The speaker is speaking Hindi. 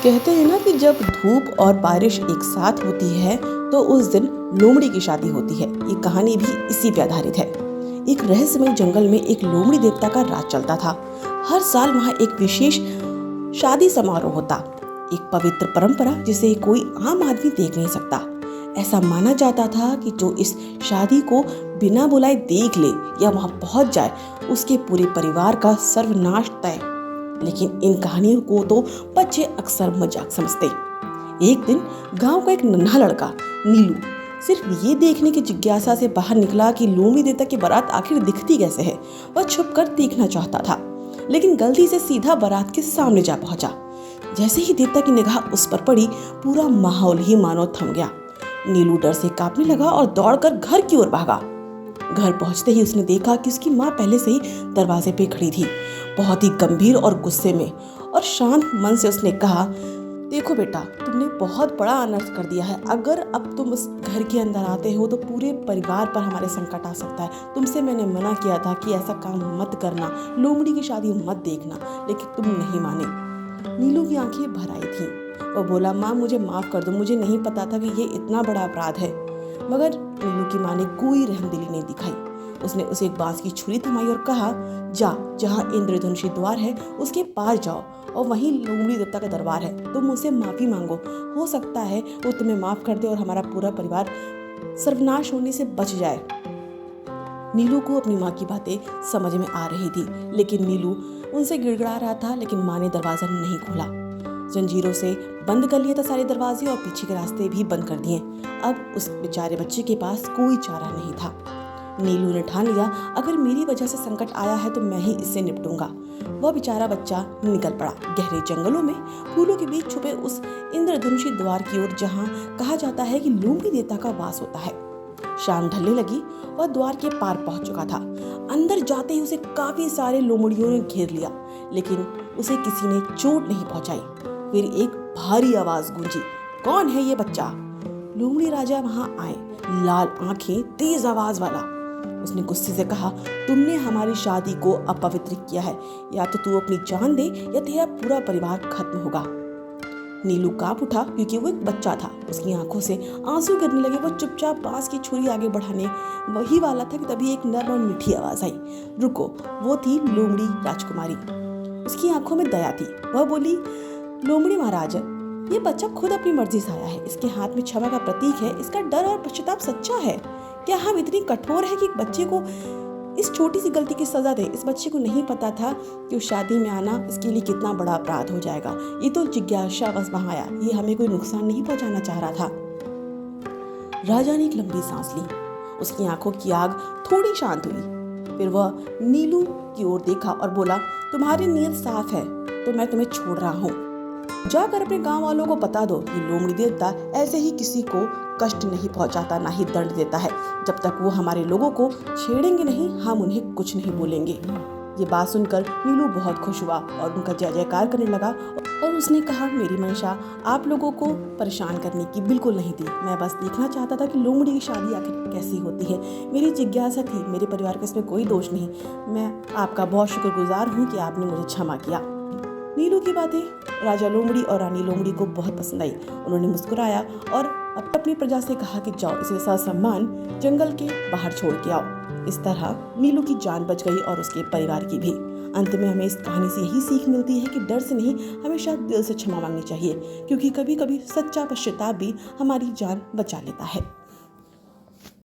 कहते हैं ना कि जब धूप और बारिश एक साथ होती है तो उस दिन लोमड़ी की शादी होती है। ये कहानी भी इसी पे आधारित है। एक रहस्यमय जंगल में एक लोमड़ी देवता का राज चलता था। हर साल वहाँ एक विशेष शादी समारोह होता, एक पवित्र परंपरा जिसे कोई आम आदमी देख नहीं सकता। ऐसा माना जाता था कि जो इस शादी को बिना बुलाए देख ले या वहां पहुंच जाए उसके पूरे परिवार का सर्वनाश तय। लेकिन इन कहानियों को तो बच्चे अक्सर मजाक समझते। एक दिन गांव का एक नन्हा लड़का नीलू सिर्फ ये देखने की जिज्ञासा से बाहर निकला कि लोमड़ी देवता की बारात आखिर दिखती कैसे है। वह छुपकर देखना चाहता था, लेकिन गलती से सीधा बारात के सामने जा पहुंचा। जैसे ही देवता की निगाह उस पर पड़ी, पूरा माहौल ही मानो थम गया। नीलू डर से कांपने लगा और दौड़कर घर की ओर भागा। घर पहुंचते ही उसने देखा कि उसकी माँ पहले से ही दरवाजे पे खड़ी थी, बहुत ही गंभीर और गुस्से में। और शांत मन से उसने कहा, देखो बेटा, तुमने बहुत बड़ा अनर्थ कर दिया है। अगर अब तुम उस घर के अंदर आते हो तो पूरे परिवार पर हमारे संकट आ सकता है। तुमसे मैंने मना किया था कि ऐसा काम मत करना, लोमड़ी की शादी मत देखना, लेकिन तुम नहीं माने। नीलू की आंखें भर आई थी। वो बोला, माँ मुझे माफ कर दो, मुझे नहीं पता था कि ये इतना बड़ा अपराध है। मगर नीलू की माँ ने कोई रहमदिली नहीं दिखाई। उसने उसे एक बांस की छुरी थमाई और कहा, जा, जहाँ इंद्रधनुषी द्वार है उसके पास जाओ और वहीं लोमड़ी देवता का दरबार है। तुम मुझसे माफी मांगो, हो सकता है वो तुम्हें माफ कर दे और हमारा पूरा परिवार सर्वनाश होने से बच जाए। नीलू को अपनी माँ की बातें समझ में आ रही थी, लेकिन नीलू उनसे गिड़गिड़ा रहा था। लेकिन माँ ने दरवाजा नहीं खोला। जंजीरों से बंद कर लिए थे सारे दरवाजे और पीछे के रास्ते भी बंद कर दिए। अब उस बेचारे बच्चे के पास कोई चारा नहीं था। नीलू ने ठान लिया, अगर मेरी वजह से संकट आया है तो मैं ही इससे निपटूंगा। वह बेचारा बच्चा निकल पड़ा गहरे जंगलों में, फूलों के बीच छुपे उस इंद्रधनुषी द्वार की ओर जहाँ कहा जाता है कि लोमड़ी देवता का वास होता है। शाम ढलने लगी, वह द्वार के पार पहुंच चुका था। अंदर जाते ही उसे काफी सारे लोमड़ियों ने घेर लिया, लेकिन उसे किसी ने चोट नहीं पहुंचाई। फिर एक भारी आवाज गूंजी, कौन है ये बच्चा? लोमड़ी राजा वहां आए, लाल आंखें, तेज आवाज वाला। उसने गुस्से से कहा, तुमने हमारी शादी को अपवित्र किया है। या तो तू अपनी जान दे या तेरा पूरा परिवार खत्म होगा। नीलू कांप उठा क्योंकि वो एक बच्चा था। उसकी आंखों से आंसू गिरने लगे। वो चुपचाप बांस की छुरी आगे बढ़ाने वही वाला था कि तभी एक नर्म और मीठी आवाज आई, रुको। वो थी लोमड़ी राजकुमारी। उसकी आंखों में दया थी। वह बोली, लोमड़ी महाराज, ये बच्चा खुद अपनी मर्जी से आया है। इसके हाथ में क्षमा का प्रतीक है। इसका डर और पश्चाताप सच्चा है। क्या हम इतनी कठोर है कि एक बच्चे को इस छोटी सी गलती की सजा दे? इस बच्चे को नहीं पता था कि उस शादी में आना इसके लिए कितना बड़ा अपराध हो जाएगा। ये तो जिज्ञासा बस वहां आया, ये हमें कोई नुकसान नहीं पहुंचाना चाह रहा था। राजा ने एक लंबी सांस ली। उसकी आंखों की आग थोड़ी शांत हुई। फिर वह नीलू की ओर देखा और बोला, तुम्हारी नीयत साफ है तो मैं तुम्हें छोड़ रहा हूँ। जाकर अपने गांव वालों को बता दो कि लोमड़ी देवता ऐसे ही किसी को कष्ट नहीं पहुंचाता, ना ही दंड देता है। जब तक वो हमारे लोगों को छेड़ेंगे नहीं, हम उन्हें कुछ नहीं बोलेंगे। ये बात सुनकर नीलू बहुत खुश हुआ और उनका जय जयकार करने लगा। और उसने कहा, मेरी मंशा आप लोगों को परेशान करने की बिल्कुल नहीं थी। मैं बस देखना चाहता था कि लोमड़ी की शादी आखिर कैसी होती है। मेरी जिज्ञासा थी, मेरे परिवार का इसमें कोई दोष नहीं। मैं आपका बहुत शुक्रगुजार हूँ कि आपने मुझे क्षमा किया। नीलू की बातें राजा लोमड़ी और रानी लोमड़ी को बहुत पसंद आई। उन्होंने मुस्कुराया और अपनी प्रजा से कहा कि जाओ, इसे ससम्मान जंगल के बाहर छोड़ के आओ। इस तरह नीलू की जान बच गई और उसके परिवार की भी। अंत में हमें इस कहानी से यही सीख मिलती है कि डर से नहीं, हमेशा दिल से क्षमा मांगनी चाहिए, क्योंकि कभी कभी सच्चा पश्चाताप भी हमारी जान बचा लेता है।